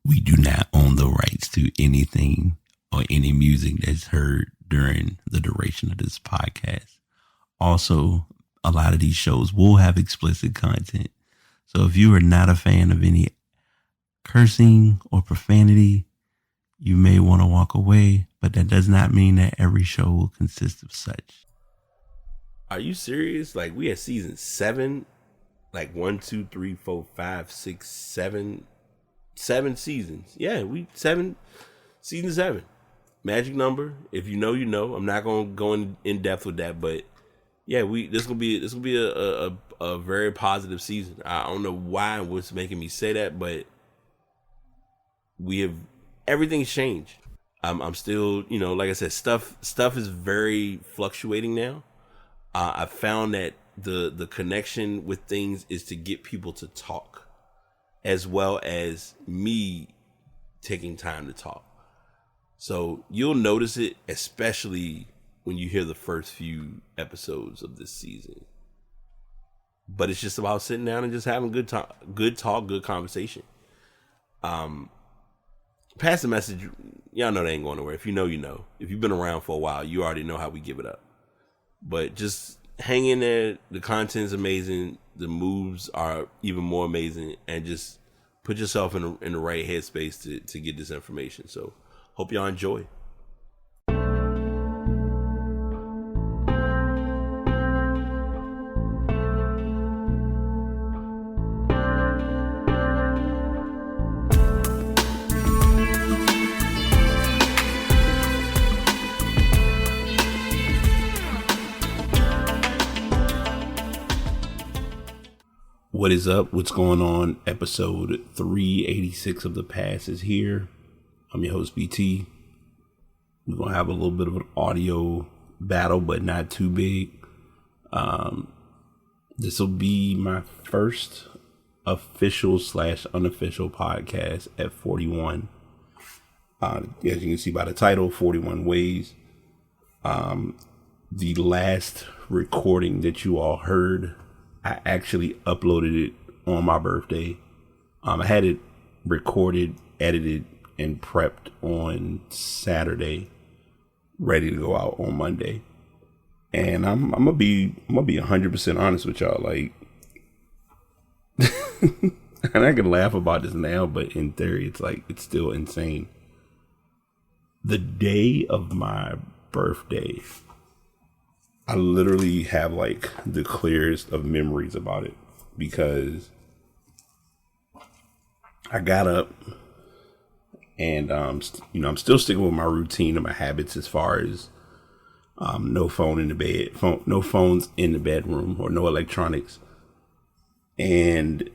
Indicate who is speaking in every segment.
Speaker 1: We do not own the rights to anything or any music that's heard during the duration of this podcast. Also, a lot of these shows will have explicit content. So if you are not a fan of any cursing or profanity, you may want to walk away, but that does not mean that every show will consist of such.
Speaker 2: Are you serious? Like, we at season 7? Like 1, 2, 3, 4, 5, 6, 7. 7 seasons. Yeah, season 7. Magic number. If you know, you know. I'm not gonna go in depth with that, but yeah, this will be a very positive season. I don't know why and what's making me say that, but everything's changed. I'm still, like I said, stuff is very fluctuating now. I found that the connection with things is to get people to talk, as well as me taking time to talk. So you'll notice it, especially when you hear the first few episodes of this season. But it's just about sitting down and just having good talk, good conversation. Pass the message. Y'all know they ain't going nowhere. If you know, you know. If you've been around for a while, you already know how we give it up. But just hang in there. The content's amazing. The moves are even more amazing. And just put yourself in the right headspace to get this information. So hope y'all enjoy. What is up? What's going on? Episode 386 of The Pass is here. I'm your host, BT. We're going to have a little bit of an audio battle, but not too big. This will be my first official / unofficial podcast at 41. As you can see by the title, 41 Ways. The last recording that you all heard, I actually uploaded it on my birthday. I had it recorded, edited, and prepped on Saturday, ready to go out on Monday. And I'm gonna be 100% honest with y'all. Like, and I can laugh about this now, but in theory, it's still insane. The day of my birthday, I literally have like the clearest of memories about it, because I got up and, I'm still sticking with my routine and my habits as far as no phone in the bed, no phones in the bedroom, or no electronics. And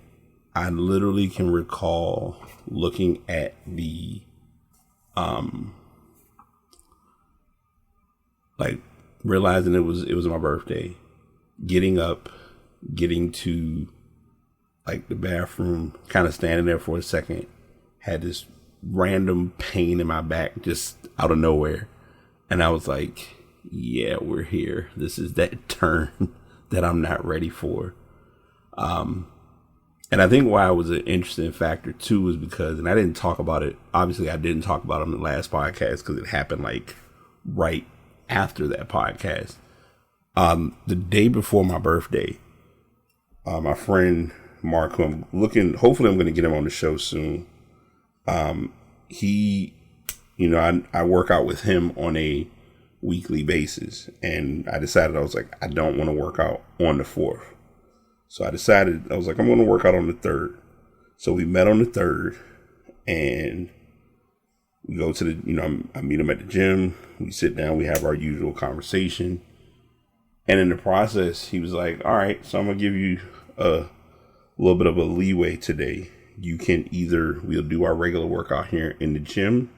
Speaker 2: I literally can recall looking at the, realizing it was my birthday, getting up, getting to like the bathroom, kind of standing there for a second, had this random pain in my back just out of nowhere. And I was like, yeah, we're here. This is that turn that I'm not ready for. And I think why it was an interesting factor too was because, and I didn't talk about it. Obviously I didn't talk about it on the last podcast because it happened like right after that podcast. The day before my birthday, my friend Mark, who hopefully I'm going to get him on the show soon. He, I work out with him on a weekly basis, and I decided, I was like, I don't want to work out on the 4th. So I decided, I was like, I'm going to work out on the 3rd. So we met on the 3rd, and we go to I meet him at the gym. We sit down, we have our usual conversation. And in the process, he was like, all right, so I'm going to give you a little bit of a leeway today. You can we'll do our regular workout here in the gym,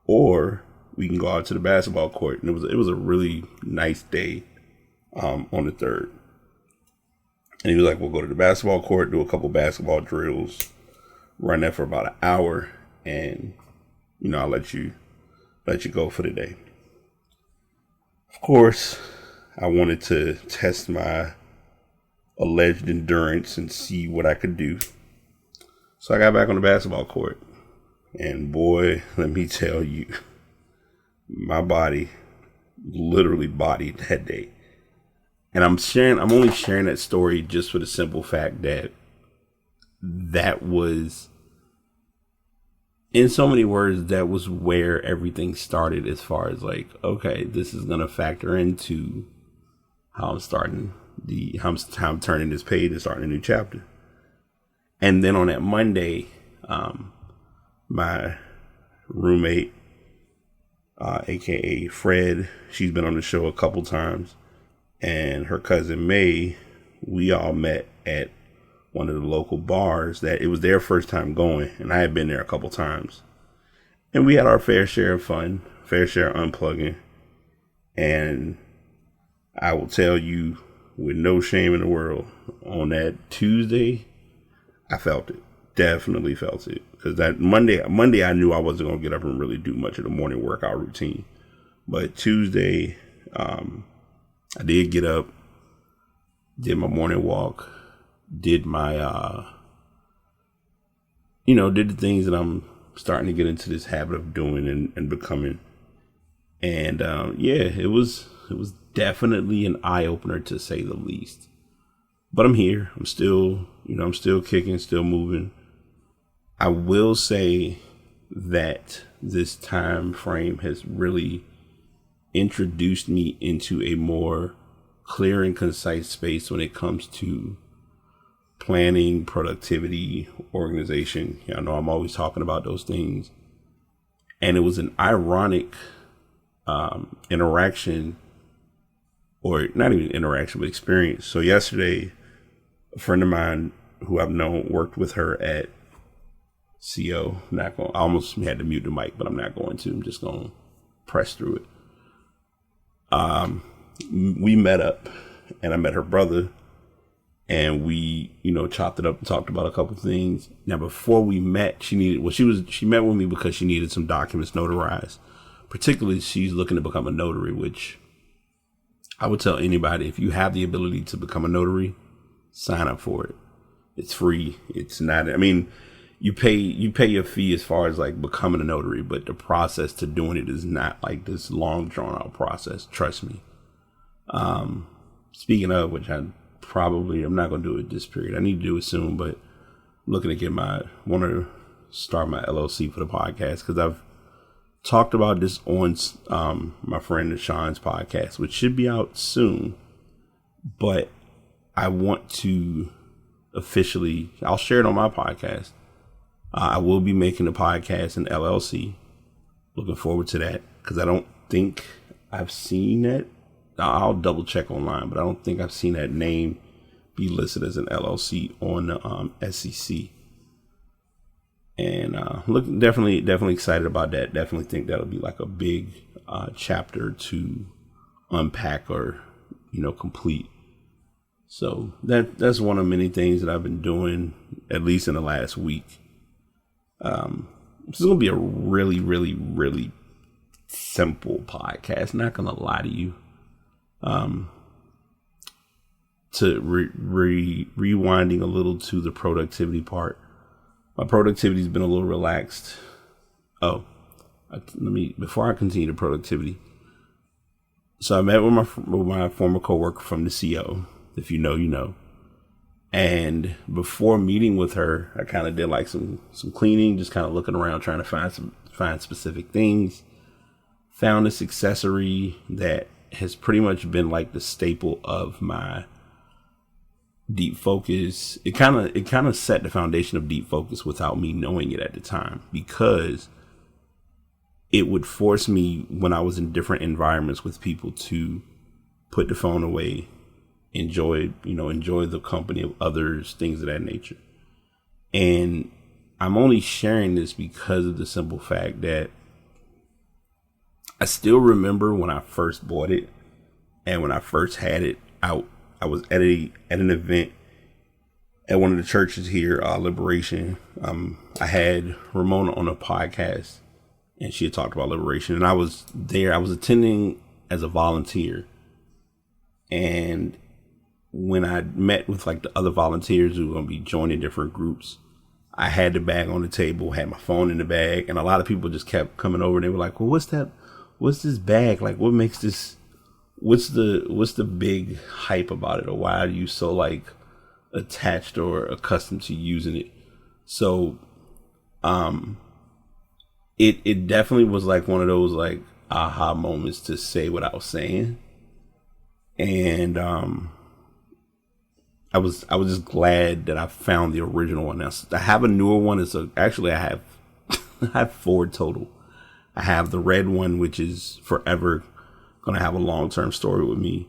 Speaker 2: or we can go out to the basketball court. And it was a really nice day on the 3rd. And he was like, we'll go to the basketball court, do a couple basketball drills, run that for about an hour, and I'll let you go for the day. Of course, I wanted to test my alleged endurance and see what I could do. So I got back on the basketball court. And boy, let me tell you, my body literally bodied that day. And I'm only sharing that story just for the simple fact that was, in so many words, that was where everything started as far as like, okay, this is going to factor into how I'm starting how I'm turning this page and starting a new chapter. And then on that Monday, my roommate, aka Fred, she's been on the show a couple times, and her cousin May, we all met at one of the local bars that it was their first time going, and I had been there a couple times. And we had our fair share of fun, fair share of unplugging. And I will tell you, with no shame in the world, on that Tuesday, I felt it. Definitely felt it. Because that Monday I knew I wasn't going to get up and really do much of the morning workout routine. But Tuesday, I did get up, did my morning walk, did my, did the things that I'm starting to get into this habit of doing and becoming. And it was definitely an eye opener, to say the least. But I'm here. I'm still kicking, still moving. I will say that this time frame has really introduced me into a more clear and concise space when it comes to planning, productivity, organization. I know I'm always talking about those things. And it was an ironic interaction, or not even interaction, but experience. So yesterday, a friend of mine who I've known, worked with her at CO. I almost had to mute the mic, but I'm not going to. I'm just going to press through it. We met up, and I met her brother, and we, chopped it up and talked about a couple things. Now, before we met, she met with me because she needed some documents notarized. Particularly, she's looking to become a notary, which I would tell anybody, if you have the ability to become a notary, sign up for it. It's free. It's not, you pay your fee as far as like becoming a notary, but the process to doing it is not like this long drawn out process. Trust me. Speaking of which, I'm not going to do it this period. I need to do it soon, but I'm looking to want to start my LLC for the podcast, because I've talked about this on my friend Sean's podcast, which should be out soon. But I want to officially, I'll share it on my podcast. I will be making the podcast an LLC. Looking forward to that, because I don't think I've seen that. I'll double check online, but I don't think I've seen that name be listed as an LLC on the SEC. And definitely excited about that. Definitely think that'll be like a big chapter to unpack or complete. So that's one of many things that I've been doing, at least in the last week. This is gonna be a really, really, really simple podcast. Not gonna lie to you. To rewinding a little to the productivity part. My productivity's been a little relaxed. Before I continue the productivity. So I met with my former coworker from the CO. If you know, you know. And before meeting with her, I kind of did like some cleaning, just kind of looking around, trying to find specific things. Found this accessory that has pretty much been like the staple of my deep focus. It kind of set the foundation of deep focus without me knowing it at the time, because it would force me, when I was in different environments with people, to put the phone away, enjoy the company of others, things of that nature. And I'm only sharing this because of the simple fact that I still remember when I first bought it, and when I first had it out. I was at an event at one of the churches here, Liberation. I had Ramona on a podcast, and she had talked about liberation, and I was there. I was attending as a volunteer, and when I met with like the other volunteers who were going to be joining different groups, I had the bag on the table, had my phone in the bag, and a lot of people just kept coming over and they were like, well, what's that? What's this bag? Like, what makes this, what's the big hype about it? Or why are you so like attached or accustomed to using it? So, it definitely was like one of those like aha moments to say what I was saying. And, I was just glad that I found the original one. Now, I have a newer one. Actually, I have I have 4 total. I have the red one, which is forever going to have a long-term story with me.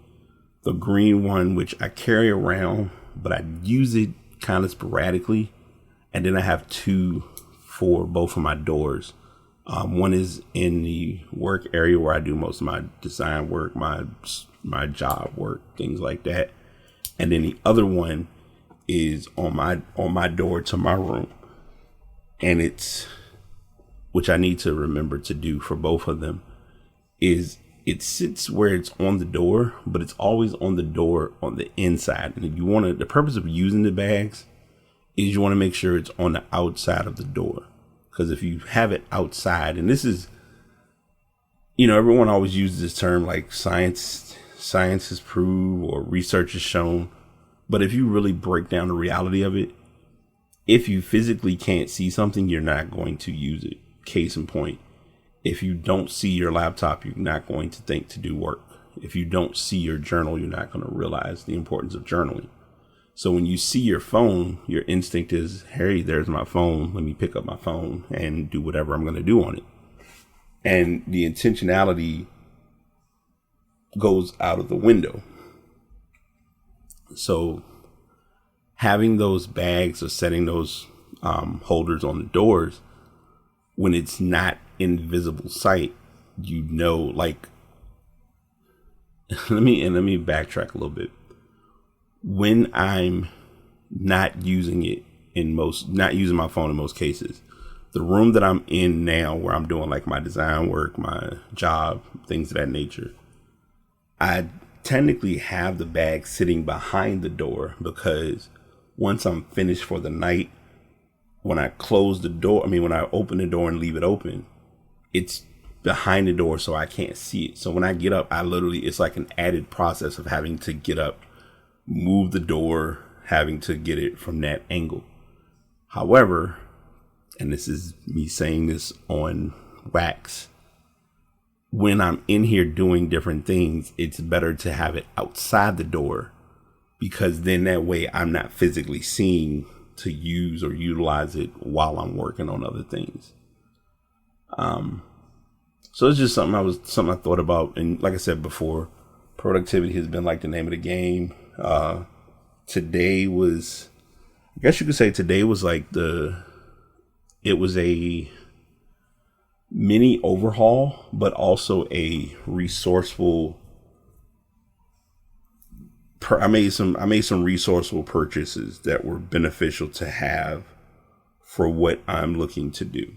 Speaker 2: The green one, which I carry around, but I use it kind of sporadically. And then I have 2 for both of my doors. One is in the work area where I do most of my design work, my job work, things like that. And then the other one is on my door to my room. And it's, which I need to remember to do for both of them, is it sits where it's on the door, but it's always on the door on the inside. And if you want to, the purpose of using the bags is you want to make sure it's on the outside of the door. Because if you have it outside, and this is, everyone always uses this term like science has proved or research has shown. But if you really break down the reality of it, if you physically can't see something, you're not going to use it. Case in point, if you don't see your laptop, you're not going to think to do work. If you don't see your journal, you're not going to realize the importance of journaling. So when you see your phone, your instinct is, hey, there's my phone. Let me pick up my phone and do whatever I'm going to do on it. And the intentionality goes out of the window. So having those bags or setting those holders on the doors, when it's not in visible sight, like, let me backtrack a little bit. When I'm not using my phone in most cases, the room that I'm in now where I'm doing like my design work, my job, things of that nature, I technically have the bag sitting behind the door because once I'm finished for the night, when I when I open the door and leave it open, it's behind the door so I can't see it. So when I get up, it's like an added process of having to get up, move the door, having to get it from that angle. However, and this is me saying this on wax, when I'm in here doing different things, it's better to have it outside the door, because then that way I'm not physically seeing to use or utilize it while I'm working on other things. So it's just something I thought about. And like I said before, productivity has been like the name of the game. Today was like it was a mini overhaul, but also a resourceful. I made some resourceful purchases that were beneficial to have for what I'm looking to do.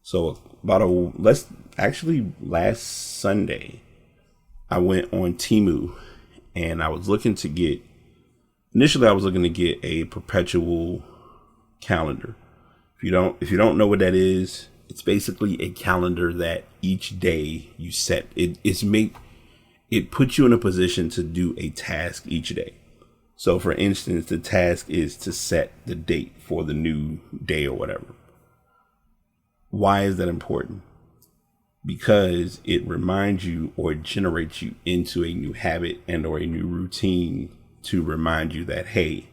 Speaker 2: So last Sunday, I went on Temu and I was looking to get a Perpetual calendar. If you don't know what that is, it's basically a calendar that each day you set. It puts you in a position to do a task each day. So for instance, the task is to set the date for the new day or whatever. Why is that important? Because it reminds you or generates you into a new habit and or a new routine to remind you that, hey,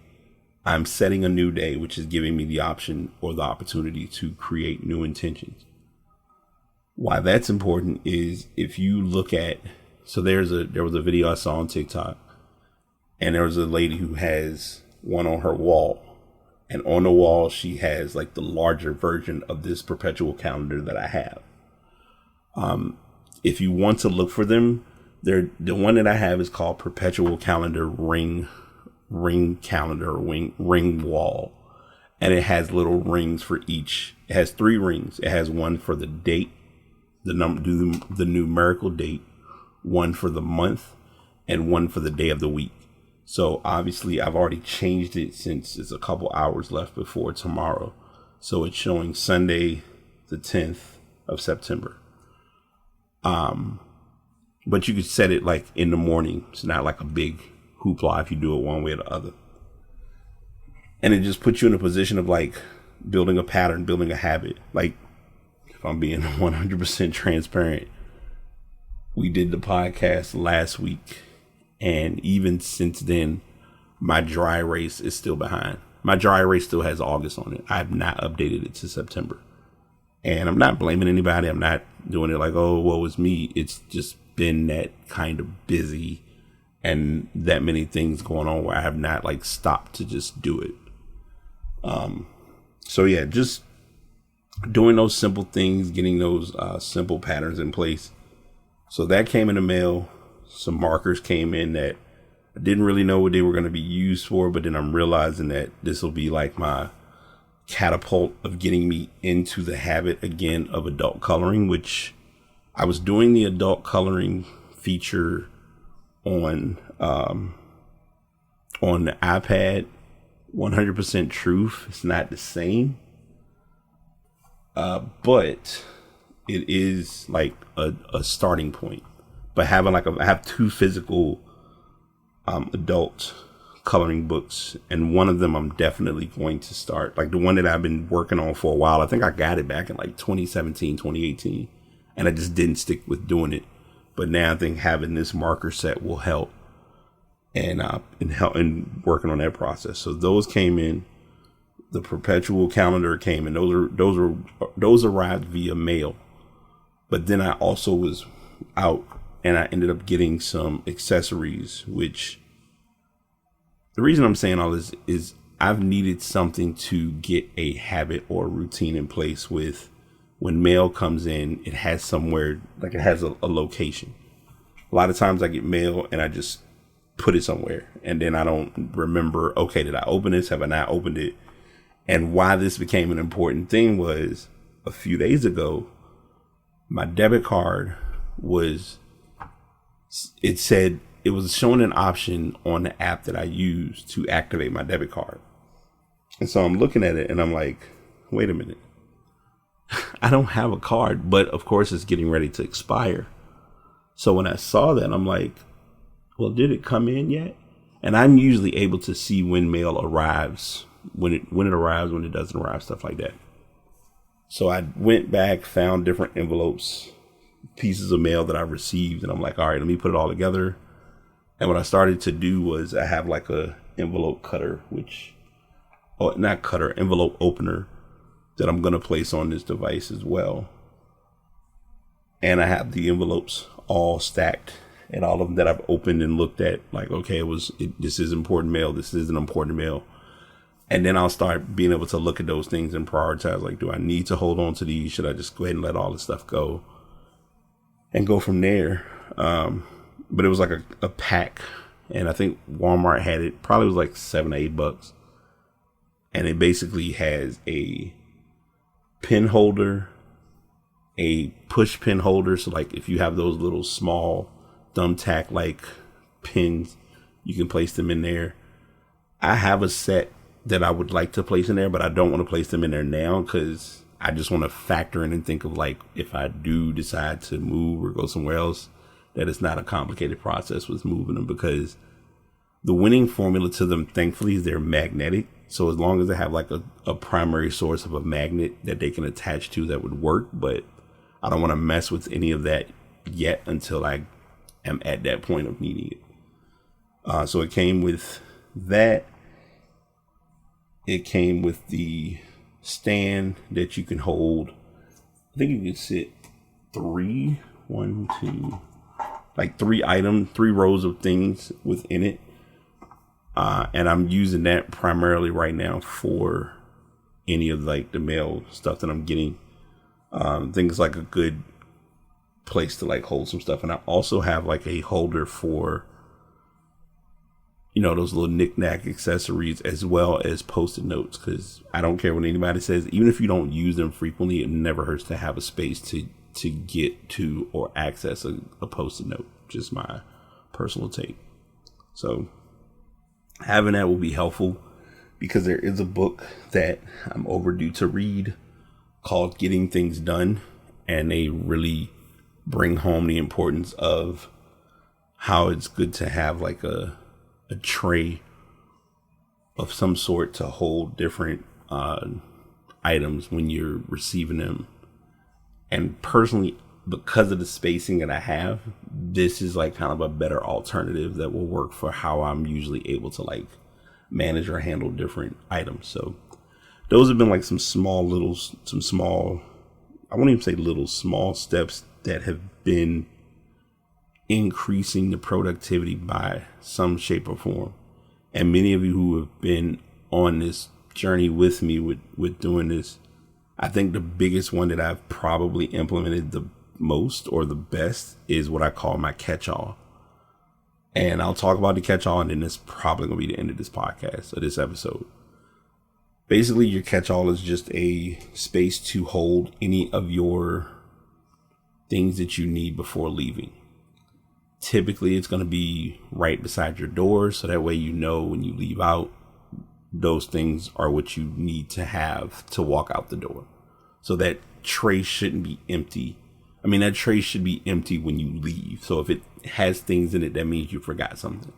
Speaker 2: I'm setting a new day, which is giving me the option or the opportunity to create new intentions. Why that's important is if you look at, so there was a video I saw on TikTok, and there was a lady who has one on her wall, and on the wall she has like the larger version of this Perpetual calendar that I have. If you want to look for them, the one that I have is called Perpetual Calendar Ring Calendar or ring wall, and it has little rings for each. It has 3 rings. It has one for the date, the numerical date, one for the month, and one for the day of the week. So obviously I've already changed it since it's a couple hours left before tomorrow. So it's showing Sunday, the 10th of September. But you could set it like in the morning. It's not like a big hoopla if you do it one way or the other. And it just puts you in a position of like building a pattern, building a habit. Like, if I'm being 100% transparent, we did the podcast last week. And even since then, my dry erase is still behind. My dry erase still has August on it. I have not updated it to September. And I'm not blaming anybody. I'm not doing it like, oh, woe is me. It's just been that kind of busy and that many things going on where I have not like stopped to just do it. So yeah, just doing those simple things, getting those simple patterns in place. So that came in the mail. Some markers came in that I didn't really know what they were going to be used for, but then I'm realizing that this will be like my catapult of getting me into the habit again of adult coloring, which I was doing the adult coloring feature on the iPad. 100% truth. It's not the same. But it is like a starting point. But having like I have 2 physical adult coloring books, and one of them I'm definitely going to start. Like the one that I've been working on for a while. I think I got it back in like 2017, 2018, and I just didn't stick with doing it. But now I think having this marker set will help, and help in working on that process. So those came in. The Perpetual calendar came in. Those arrived via mail. But then I also was out, and I ended up getting some accessories, which the reason I'm saying all this is I've needed something to get a habit or routine in place with. When mail comes in, it has somewhere, like it has a location. A lot of times I get mail and I just put it somewhere, and then I don't remember, okay, did I open this? Have I not opened it? And why this became an important thing was a few days ago, my debit card it said it was showing an option on the app that I use to activate my debit card. And so I'm looking at it and I'm like, wait a minute. I don't have a card, but of course it's getting ready to expire. So when I saw that, I'm like, well, did it come in yet? And I'm usually able to see when mail arrives, when it arrives, when it doesn't arrive, stuff like that. So I went back, found different envelopes, pieces of mail that I received, and I'm like, all right, let me put it all together. And what I started to do was I have like a envelope cutter, envelope opener that I'm going to place on this device as well. And I have the envelopes all stacked, and all of them that I've opened and looked at, like, okay, this is important mail. This isn't important mail. And then I'll start being able to look at those things and prioritize, like, do I need to hold on to these? Should I just go ahead and let all this stuff go and go from there? But it was like a pack, and I think Walmart had it, probably was like $7 or $8. And it basically has a pin holder, a push pin holder. So like if you have those little small thumbtack like pins, you can place them in there. I have a set that I would like to place in there, but I don't want to place them in there now because I just want to factor in and think of, like, if I do decide to move or go somewhere else, that it's not a complicated process with moving them, because the winning formula to them, thankfully, is they're magnetic. So as long as they have like a primary source of a magnet that they can attach to, that would work. But I don't want to mess with any of that yet until I am at that point of needing it. So it came with that. It came with the stand that you can hold. I think you can sit three rows of things within it. And I'm using that primarily right now for any of like the mail stuff that I'm getting. Things like a good place to like hold some stuff. And I also have like a holder for, those little knick-knack accessories, as well as Post-it notes, because I don't care what anybody says. Even if you don't use them frequently, it never hurts to have a space to get to or access a Post-it note. Just my personal take. So having that will be helpful. because there is a book that I'm overdue to read called Getting Things Done. And they really bring home the importance of how it's good to have like a tray of some sort to hold different items when you're receiving them. And personally, because of the spacing that I have, this is like kind of a better alternative that will work for how I'm usually able to like manage or handle different items. So those have been like some small, I won't even say little, small steps that have been increasing the productivity by some shape or form. And many of you who have been on this journey with me with doing this, I think the biggest one that I've probably implemented the most or the best is what I call my catch-all. And I'll talk about the catch-all, and then it's probably going to be the end of this podcast or this episode. Basically, your catch-all is just a space to hold any of your things that you need before leaving. Typically, it's going to be right beside your door, so that way you know when you leave out, those things are what you need to have to walk out the door. So that tray shouldn't be empty. I mean, that tray should be empty when you leave. So if it has things in it, that means you forgot something.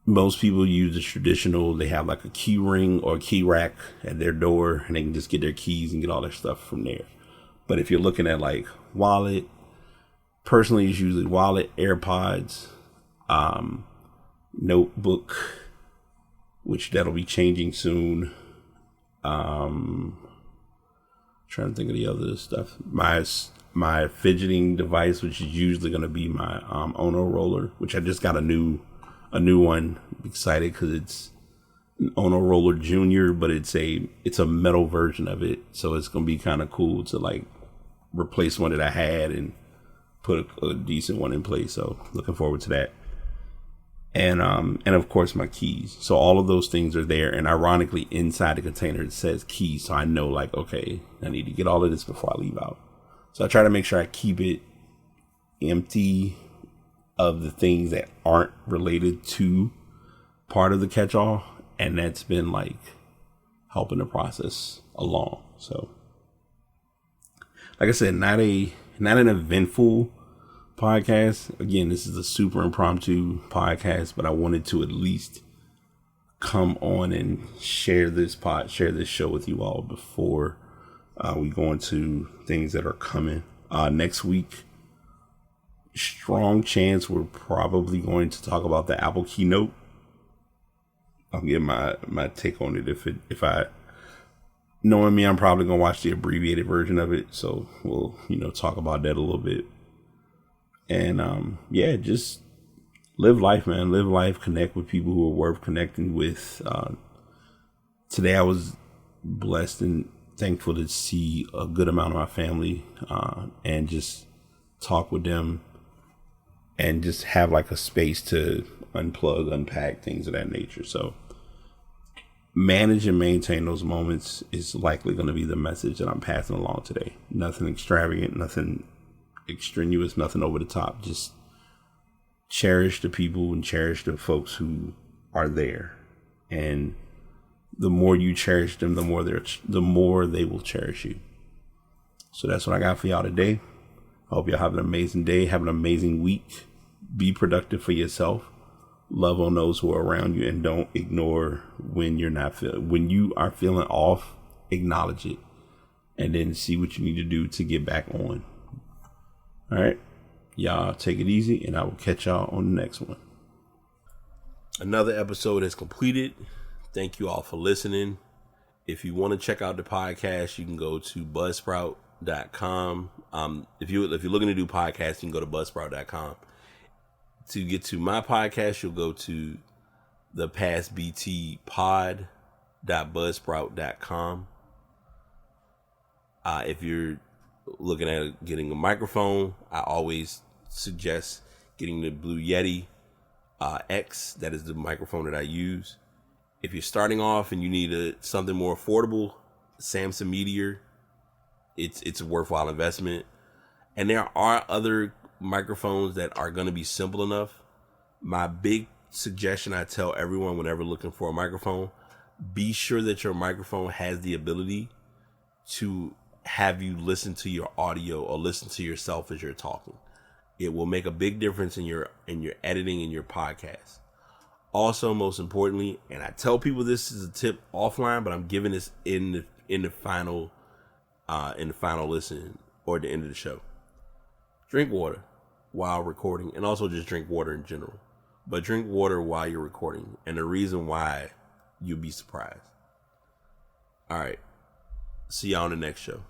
Speaker 2: Most people use the traditional, they have like a key ring or a key rack at their door, and they can just get their keys and get all their stuff from there. But if you're looking at like wallet, personally, it's usually wallet, AirPods, notebook, which that'll be changing soon. Trying to think of the other stuff. My fidgeting device, which is usually going to be my Ono roller, which I just got a new one. I'm excited because it's an Ono roller Junior, but it's a metal version of it, so it's going to be kind of cool to like replace one that I had and put a decent one in place. So looking forward to that. And of course my keys. So all of those things are there, and ironically inside the container it says keys, so I know like, okay, I need to get all of this before I leave out. So I try to make sure I keep it empty of the things that aren't related to part of the catch-all, and that's been like helping the process along. So like I said, not an eventful podcast. Again, this is a super impromptu podcast, but I wanted to at least come on and share this show with you all before we go into things that are coming next week. Strong chance we're probably going to talk about the Apple keynote. I'll give my take on it. If I knowing me, I'm probably gonna watch the abbreviated version of it, so we'll talk about that a little bit. And just live life, man. Live life. Connect with people who are worth connecting with. Today I was blessed and thankful to see a good amount of my family and just talk with them and just have like a space to unplug, unpack, things of that nature. So manage and maintain those moments is likely going to be the message that I'm passing along today. Nothing extravagant, nothing extraneous, nothing over the top. Just cherish the people and cherish the folks who are there. And the more you cherish them, the more they will cherish you. So that's what I got for y'all today. I hope y'all have an amazing day, have an amazing week. Be productive for yourself. Love on those who are around you, and don't ignore when when you are feeling off. Acknowledge it, and then see what you need to do to get back on. All right, y'all take it easy, and I will catch y'all on the next one. Another episode is completed. Thank you all for listening. If you want to check out the podcast, you can go to buzzsprout.com. If you're looking to do podcasts, you can go to buzzsprout.com. To get to my podcast, you'll go to the pastbtpod.buzzsprout.com. If you're looking at getting a microphone, I always suggest getting the Blue Yeti X. That is the microphone that I use. If you're starting off and you need something more affordable, Samson Meteor, it's a worthwhile investment. And there are other microphones that are going to be simple enough. My big
Speaker 3: suggestion I tell everyone whenever looking for a microphone: be sure that your microphone has the ability to have you listen to your audio or listen to yourself as you're talking. It will make a big difference in your editing and your podcast. Also, most importantly, and I tell people this is a tip offline, but I'm giving this in the final listen or at the end of the show. Drink water while recording, and also just drink water in general. But drink water while you're recording, and the reason why, you'll be surprised. All right, see y'all on the next show.